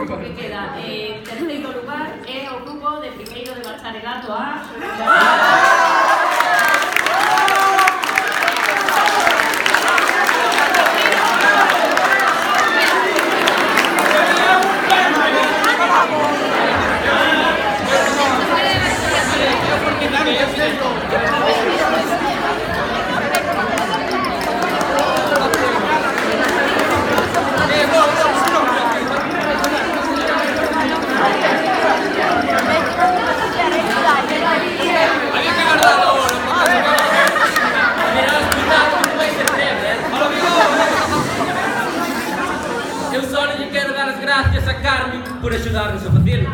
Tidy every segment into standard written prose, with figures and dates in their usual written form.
grupo que queda en terceiro lugar é o grupo de primeiro de bacharelato A. Eu só lhe quero dar as graças a Carmen por ajudar-nos a fazê-lo.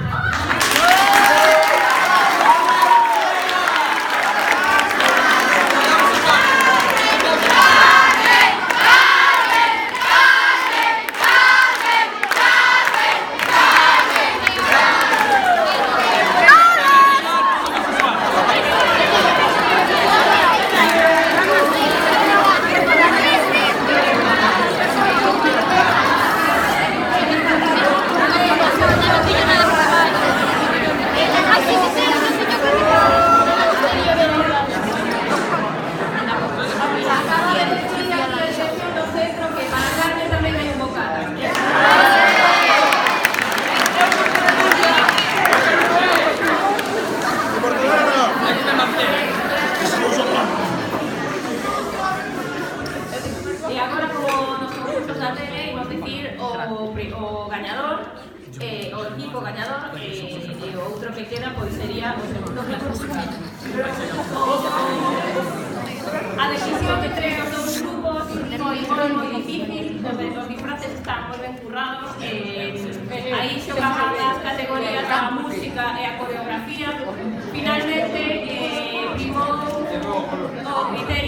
E agora, como nos concursos da tele, imos dicir o gañador, o equipo gañador, e o outro que queda pois sería o segundo clasificado. A decisión entre os dous grupos foi moi difícil, os disfraces están moi ben currados, aí xogaban as categorías da música e a coreografía. Finalmente, primou o criterio